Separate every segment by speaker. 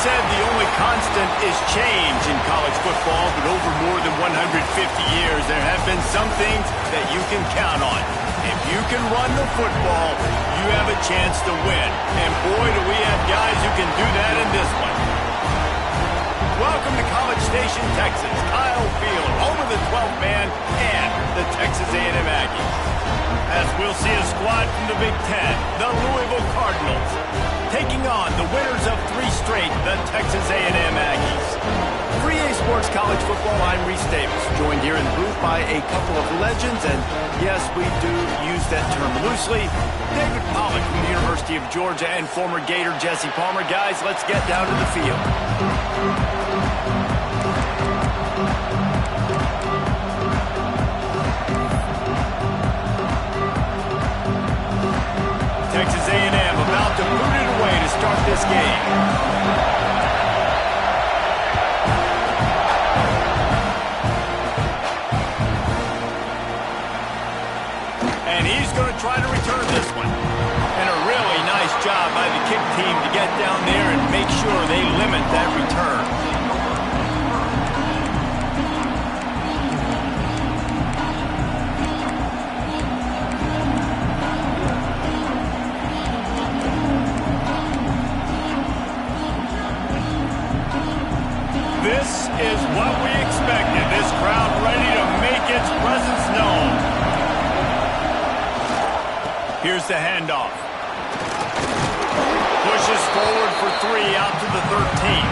Speaker 1: said the only constant is change in college football, but over more than 150 years, there have been some things that you can count on. If you can run the football, you have a chance to win. And boy, do we have guys who can do that in this one. Welcome to College Station, Texas. Kyle Field, home of the 12th man and the Texas A&M Aggies. As we'll see a squad from the Big Ten, the Louisville Cardinals, taking on the winners of 3 straight, the Texas A&M Aggies. 3A Sports College Football, I'm Reese Davis, joined here in the booth by a couple of legends, and yes, we do use that term loosely. David Pollack from the University of Georgia and former Gator Jesse Palmer. Guys, let's get down to the field. Texas A&M about to boot it away to start this game. And he's going to try to return this one. And a really nice job by the kick team to get down there and make sure they limit that return. This is what we expected. This crowd ready to make its presence known. Here's the handoff. Pushes forward for 3 out to the 13.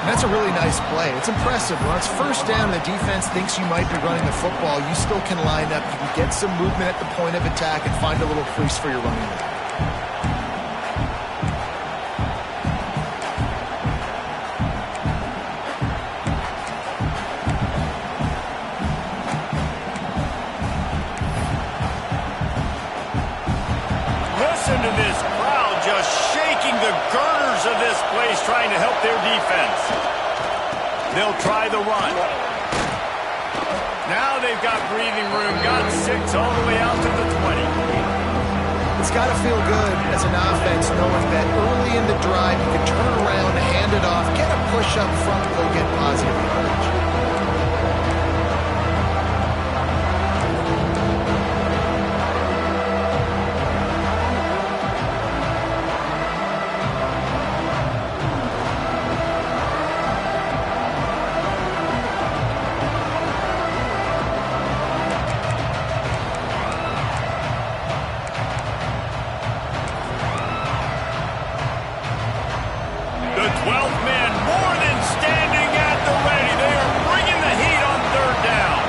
Speaker 2: That's a really nice play. It's impressive. When it's first down and the defense thinks you might be running the football, you still can line up. You can get some movement at the point of attack and find a little crease for your running back.
Speaker 1: Listen to this crowd just shaking the girders of this place, trying to help their defense. They'll try the run. Now they've got breathing room, got 6 all the way out to the 20.
Speaker 2: It's got to feel good as an offense knowing that early in the drive you can turn around, hand it off, get a push up front, go get positive yardage.
Speaker 1: The 12th man more than standing at the ready. They are bringing the heat on 3rd down.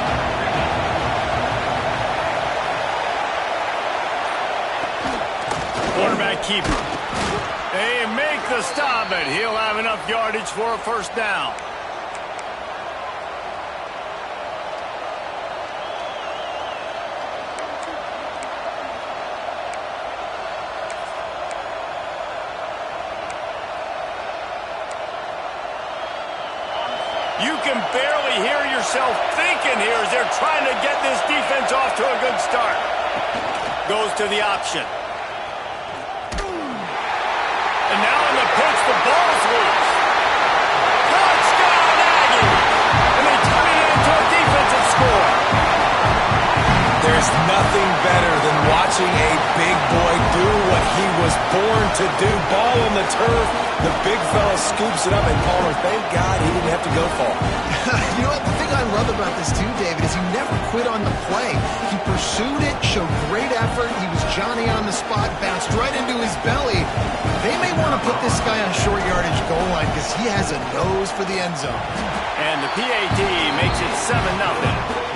Speaker 1: Quarterback keeper. They make the stop, but he'll have enough yardage for a 1st down. You can barely hear yourself thinking here as they're trying to get this defense off to a good start. Goes to the option. And now in the pitch, the ball's loose. Touchdown, Aggie! And they turn it into a defensive score.
Speaker 3: There's nothing better than watching a big boy do what he was born to do. Ball on the turf. The big fella scoops it up, and Palmer, thank God he didn't have to go far.
Speaker 2: You know what? The thing I love about this too, David, is he never quit on the play. He pursued it, showed great effort. He was Johnny on the spot, bounced right into his belly. They may want to put this guy on short yardage goal line because he has a nose for the end zone.
Speaker 1: And the PAT makes it 7-0.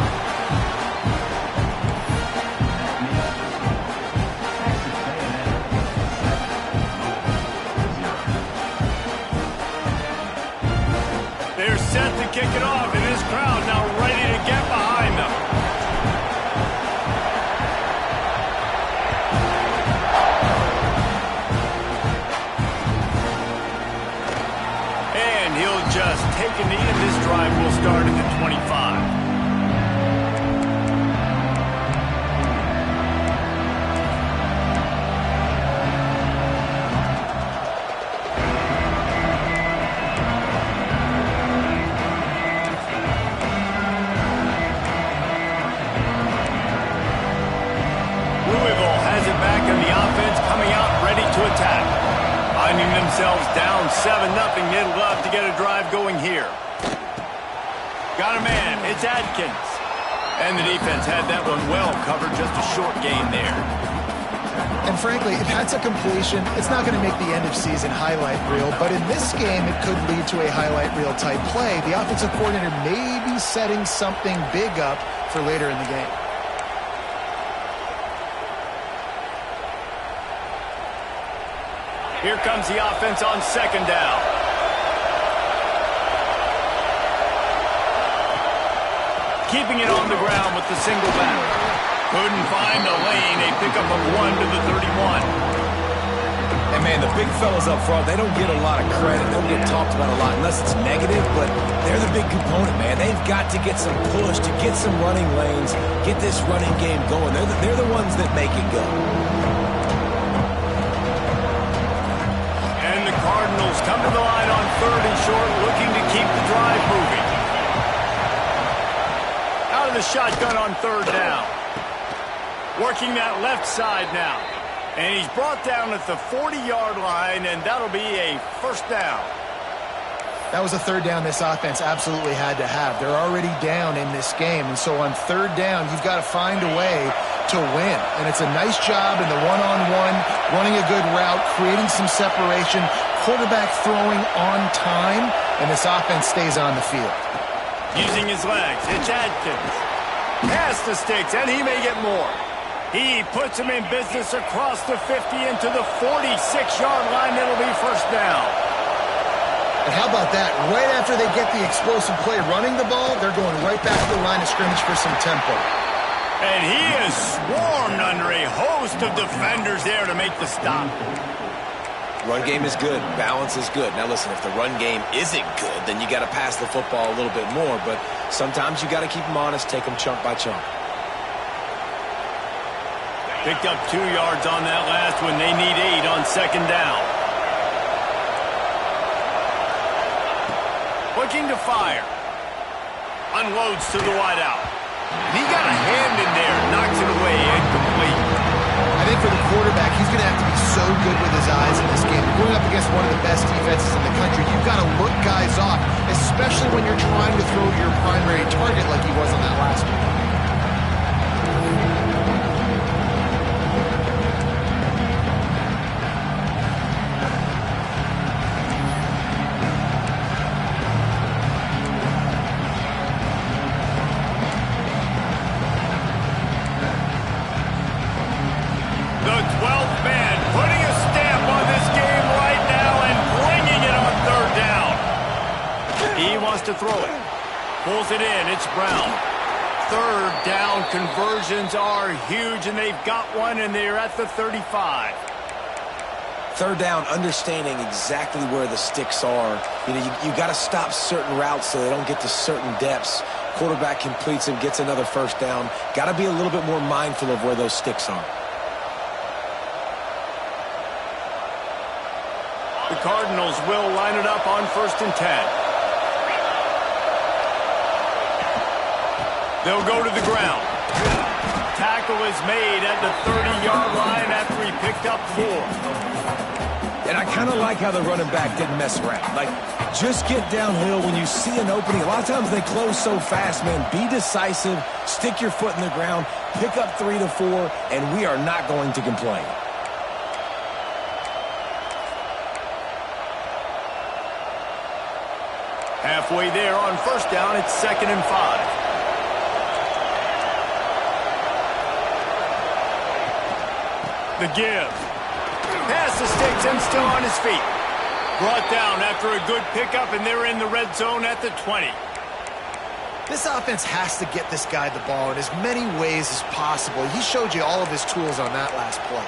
Speaker 1: They're set to kick it off, and this crowd now ready to get behind them. And he'll just take a knee, and this drive will start at the 25. themselves down 7-0. They'd love to get a drive going here. Got a man. It's Adkins. And the defense had that one well covered. Just a short gain there.
Speaker 2: And frankly, if that's a completion, it's not going to make the end-of-season highlight reel. But in this game, it could lead to a highlight reel type play. The offensive coordinator may be setting something big up for later in the game.
Speaker 1: Here comes the offense on second down. Keeping it on the ground with the single back. Couldn't find a lane. A pickup of 1 to the 31.
Speaker 3: And, man, the big fellas up front, they don't get a lot of credit. They don't get talked about a lot unless it's negative, but they're the big component, man. They've got to get some push, to get some running lanes, get this running game going. They're the ones that make it go.
Speaker 1: And the Cardinals come to the line on 3rd and short, looking to keep the drive moving. Out of the shotgun on 3rd down. Working that left side now. And he's brought down at the 40-yard line, and that'll be a 1st down.
Speaker 2: That was a 3rd down this offense absolutely had to have. They're already down in this game, and so on 3rd down, you've got to find a way to win. And it's a nice job in the one-on-one, running a good route, creating some separation, quarterback throwing on time, and this offense stays on the field.
Speaker 1: Using his legs, it's Adkins. Pass the sticks, and he may get more. He puts him in business across the 50 into the 46-yard line. It'll be 1st down.
Speaker 2: And how about that? Right after they get the explosive play running the ball, they're going right back to the line of scrimmage for some tempo.
Speaker 1: And he is swarmed under a host of defenders there to make the stop.
Speaker 3: Run game is good. Balance is good. Now, listen, if the run game isn't good, then you got to pass the football a little bit more. But sometimes you got to keep them honest, take them chunk by chunk.
Speaker 1: Picked up 2 yards on that last one. They need 8 on 2nd down. Looking to fire. Unloads to the wideout. He got a hand in there. Knocks it away. Incomplete.
Speaker 2: I think for the quarterback, he's going to have to be so good with his eyes in this game. Going up against one of the best defenses in the country, you've got to look guys off, especially when you're trying to throw your primary target like he was on that last one.
Speaker 1: To throw it. Pulls it in. It's Brown. 3rd down conversions are huge, and they've got one, and they're at the 35.
Speaker 3: 3rd down, understanding exactly where the sticks are. You know, you got to stop certain routes so they don't get to certain depths. Quarterback completes and gets another 1st down. Got to be a little bit more mindful of where those sticks are.
Speaker 1: The Cardinals will line it up on 1st and 10. They'll go to the ground. Tackle is made at the 30-yard line after he picked up 4.
Speaker 3: And I kind of like how the running back didn't mess around. Like, just get downhill when you see an opening. A lot of times they close so fast, man. Be decisive, stick your foot in the ground, pick up 3 to 4, and we are not going to complain.
Speaker 1: Halfway there on 1st down, it's 2nd and 5. The give. Pass the sticks and still on his feet. Brought down after a good pickup, and they're in the red zone at the 20.
Speaker 2: This offense has to get this guy the ball in as many ways as possible. He showed you all of his tools on that last play.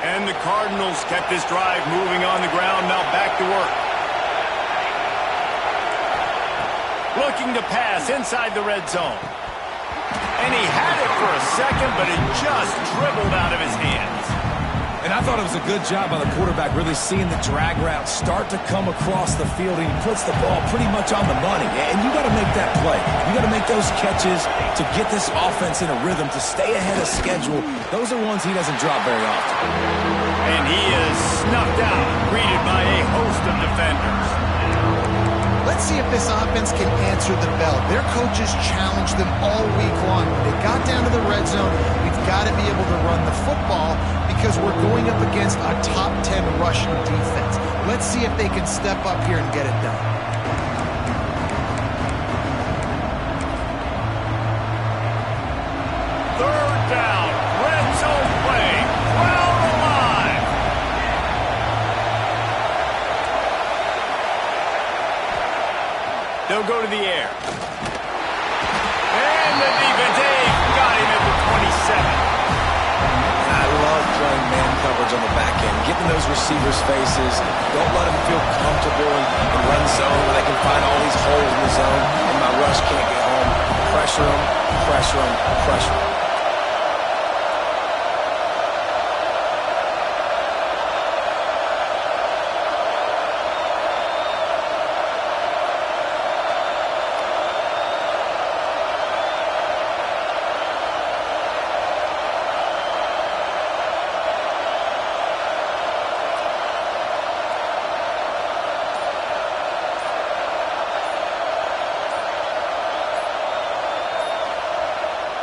Speaker 1: And the Cardinals kept this drive moving on the ground. Now back to work. Looking to pass inside the red zone. And he had it for a second, but it just dribbled out of his hands.
Speaker 3: And I thought it was a good job by the quarterback really seeing the drag route start to come across the field, and he puts the ball pretty much on the money. And you got to make that play. You got to make those catches to get this offense in a rhythm, to stay ahead of schedule. Those are ones he doesn't drop very often.
Speaker 1: And he is snuffed out, greeted by a host of defenders.
Speaker 2: Let's see if this offense can answer the bell. Their coaches challenged them all week long. When they got down to the red zone, we've got to be able to run the football because we're going up against a top 10 rushing defense. Let's see if they can step up here and get it done.
Speaker 1: Third down, red zone play, crowd alive. They'll go to the air. And the defense, got him at the 27.
Speaker 3: I love playing man coverage on the back end, getting those receivers' faces. Don't let them feel comfortable in run zone where they can find all these holes in the zone and my rush can't get home. Pressure them, pressure them, pressure them.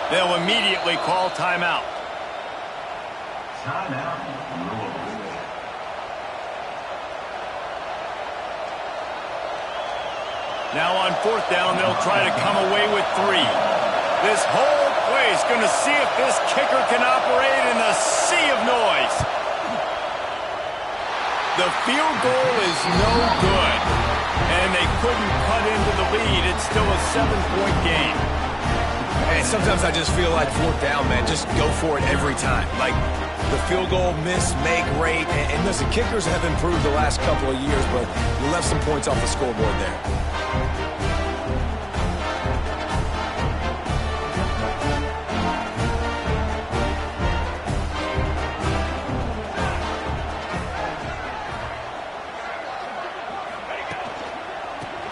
Speaker 1: They'll immediately call timeout. Now on fourth down, they'll try to come away with 3. This whole play is going to see if this kicker can operate in a sea of noise. The field goal is no good, and they couldn't cut into the lead. It's still a 7-point game.
Speaker 3: Hey, sometimes I just feel like fourth down, man, just go for it every time. Like the field goal miss, make rate. And listen, kickers have improved the last couple of years, but you left some points off the scoreboard there.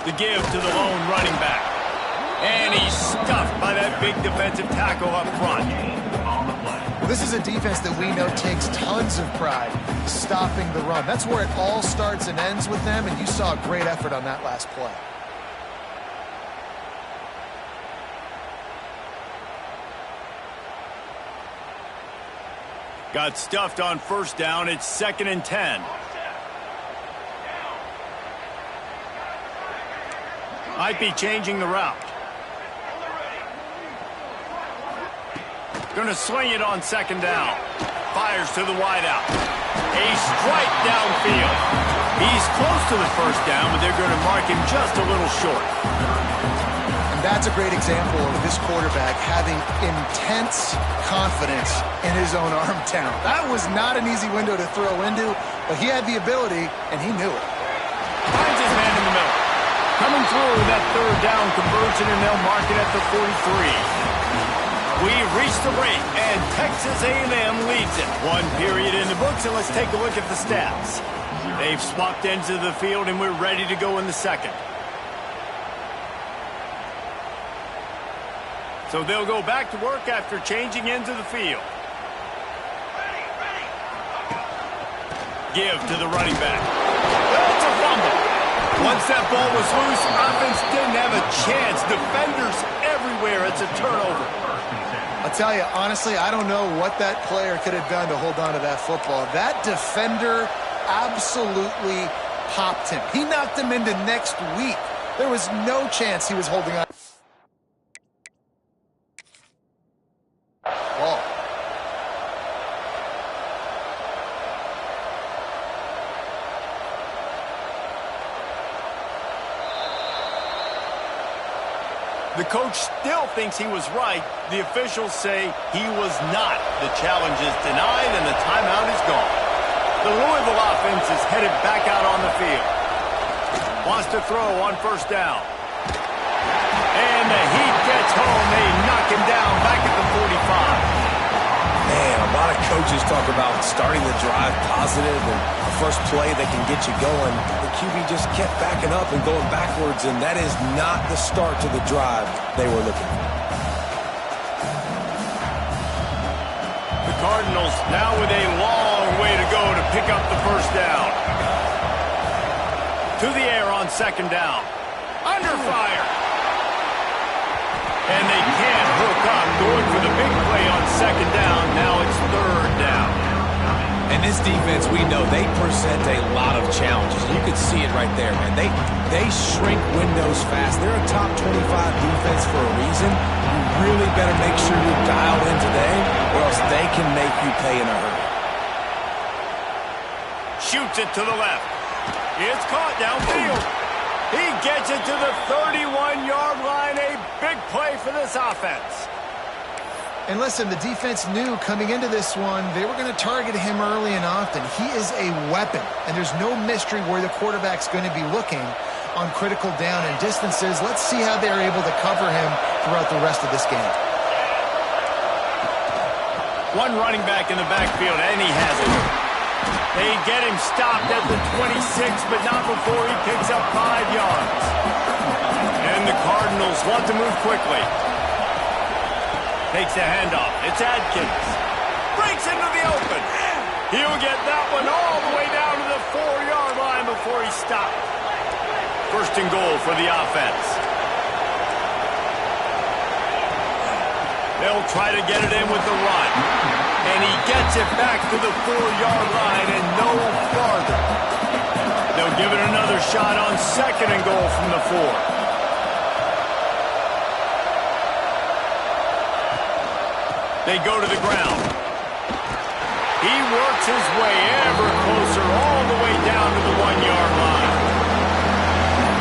Speaker 1: The give to the lone running back. And he's stuffed by that big defensive tackle up front.
Speaker 2: Well, this is a defense that we know takes tons of pride stopping the run. That's where it all starts and ends with them, and you saw a great effort on that last play.
Speaker 1: Got stuffed on first down. It's 2nd and 10. Might be changing the route. Going to swing it on 2nd down. Fires to the wideout. A strike downfield. He's close to the first down, but they're going to mark him just a little short.
Speaker 2: And that's a great example of this quarterback having intense confidence in his own arm talent. That was not an easy window to throw into, but he had the ability, and he knew it.
Speaker 1: Finds his man in the middle. Coming through that third down conversion, and they'll mark it at the 43. We've reached the break, and Texas A&M leads it. 1 period in the books, and let's take a look at the stats. They've swapped ends of the field, and we're ready to go in the second. So they'll go back to work after changing ends of the field. Give to the running back. That's a fumble. Once that ball was loose, offense didn't have a chance. Defenders everywhere. It's a turnover.
Speaker 2: I'll tell you, honestly, I don't know what that player could have done to hold on to that football. That defender absolutely popped him. He knocked him into next week. There was no chance he was holding on. Ball.
Speaker 1: The coach still thinks he was right. The officials say he was not. The challenge is denied, and the timeout is gone. The Louisville offense is headed back out on the field. Wants to throw on first down. And the Heat gets home. They knock him down back at the 45.
Speaker 3: Man, a lot of coaches talk about starting the drive positive and first play that can get you going. The QB just kept backing up and going backwards, and that is not the start to the drive they were looking for.
Speaker 1: The Cardinals now with a long way to go to pick up the first down. To the air on second down. Under fire. And they can't hook up, going for the big play on second down. Now it's third down.
Speaker 3: And this defense, we know, they present a lot of challenges. You can see it right there, man. They shrink windows fast. They're a top 25 defense for a reason. You really better make sure you're dialed in today, or else they can make you pay in a hurry.
Speaker 1: Shoots it to the left. It's caught downfield. He gets it to the 31-yard line. A big play for this offense.
Speaker 2: And listen, the defense knew coming into this one, they were going to target him early and often. He is a weapon, and there's no mystery where the quarterback's going to be looking on critical down and distances. Let's see how they're able to cover him throughout the rest of this game.
Speaker 1: One running back in the backfield, and he has it. They get him stopped at the 26, but not before he picks up 5 yards. And the Cardinals want to move quickly. Takes the handoff. It's Adkins. Breaks into the open. He'll get that one all the way down to the 4-yard line before he stopped. First and goal for the offense. They'll try to get it in with the run. And he gets it back to the 4-yard line and no farther. They'll give it another shot on second and goal from the 4. They go to the ground. He works his way ever closer all the way down to the 1-yard line.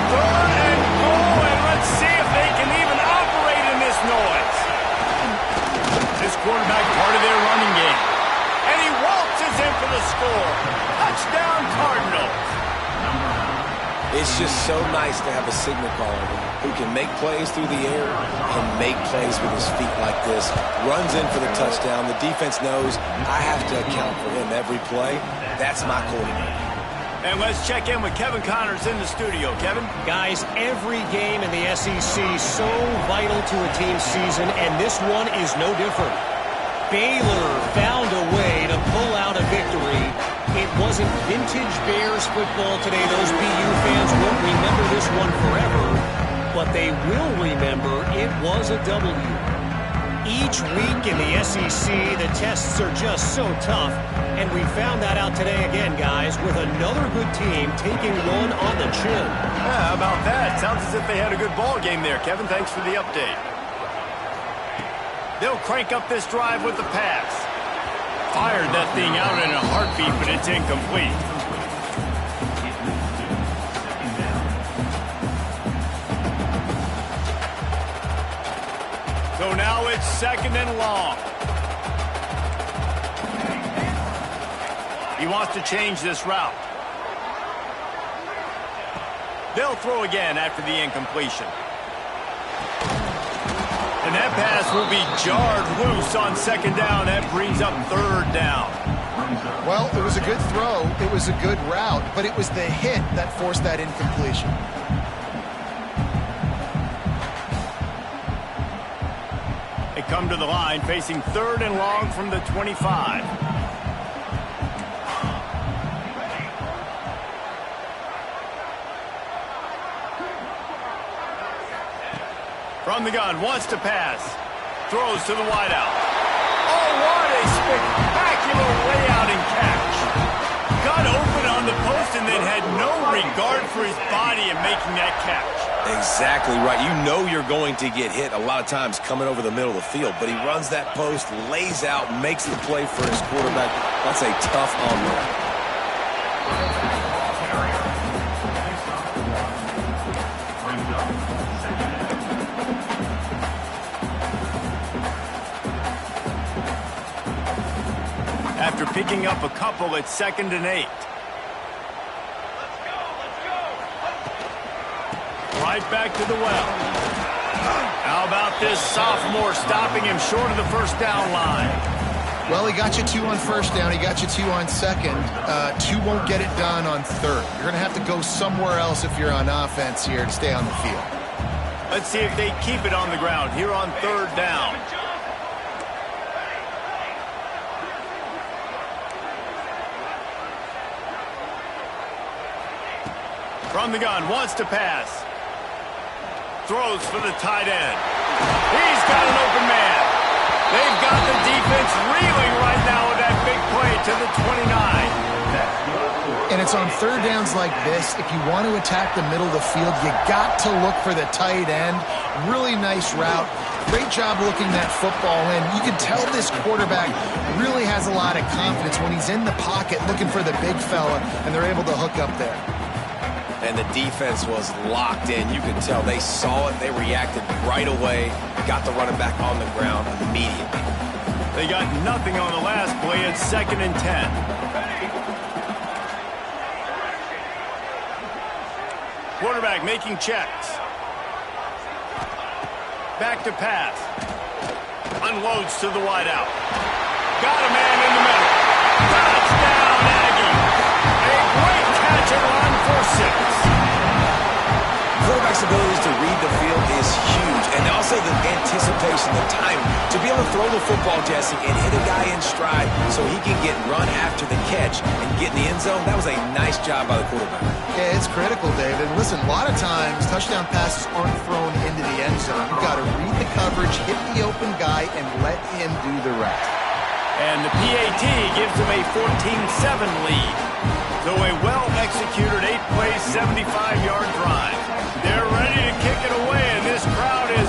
Speaker 1: Third and goal, and let's see if they can even operate in this noise. This quarterback part of their running game. And he waltzes in for the score. Touchdown, Cardinals.
Speaker 3: It's just so nice to have a signal caller who can make plays through the air and make plays with his feet like this. Runs in for the touchdown. The defense knows I have to account for him every play. That's my quarterback.
Speaker 1: And let's check in with Kevin Connors in the studio. Kevin?
Speaker 4: Guys, every game in the SEC so vital to a team's season, and this one is no different. Baylor found a way to pull out a victory. It wasn't vintage Bears football today. Those BU fans won't remember this one forever, but they will remember it was a W. Each week in the SEC, the tests are just so tough, and we found that out today again, guys, with another good team taking one on the chin.
Speaker 1: Yeah, how about that? Sounds as if they had a good ball game there, Kevin. Thanks for the update. They'll crank up this drive with the pass. Fired that thing out in a heartbeat, but it's incomplete. So now it's second and long. He wants to change this route. They'll throw again after the incompletion. And that pass will be jarred loose on second down. That brings up third down.
Speaker 2: Well, it was a good throw. It was a good route, but it was the hit that forced that incompletion.
Speaker 1: They come to the line facing third and long from the 25. From the gun, wants to pass. Throws to the wideout. Oh, what a spectacular layout and catch. Got open on the post and then had no regard for his body in making that catch.
Speaker 3: Exactly right. You know you're going to get hit a lot of times coming over the middle of the field, but he runs that post, lays out, makes the play for his quarterback. That's a tough on-run.
Speaker 1: After picking up a couple at 2nd and 8. Right back to the well. How about this sophomore stopping him short of the first down line?
Speaker 2: Well, he got you 2 on first down. He got you 2 on second. 2 won't get it done on third. You're going to have to go somewhere else if you're on offense here to stay on the field.
Speaker 1: Let's see if they keep it on the ground here on third down. From the gun, wants to pass. Throws for the tight end. He's got an open man. They've got the defense reeling right now with that big play to the 29.
Speaker 2: And it's on third downs like this. If you want to attack the middle of the field, you got to look for the tight end. Really nice route. Great job looking that football in. You can tell this quarterback really has a lot of confidence when he's in the pocket looking for the big fella, and they're able to hook up there.
Speaker 3: And the defense was locked in. You could tell they saw it. They reacted right away. Got the running back on the ground immediately.
Speaker 1: They got nothing on the last play. It's 2nd and 10. Quarterback making checks. Back to pass. Unloads to the wideout. Got a man in the middle. Touchdown, Aggie. A great catch and run for 6.
Speaker 3: Quarterback's abilities to read the field is huge, and also the anticipation, the time to be able to throw the football, Jesse, and hit a guy in stride so he can get run after the catch and get in the end zone. That was a nice job by the quarterback.
Speaker 2: Yeah, it's critical, David. Listen, a lot of times touchdown passes aren't thrown into the end zone. You've got to read the coverage, hit the open guy, and let him do the rest.
Speaker 1: And the PAT gives them a 14-7 lead. So a well-executed 8-play, 75-yard drive. They're ready to kick it away, and this crowd is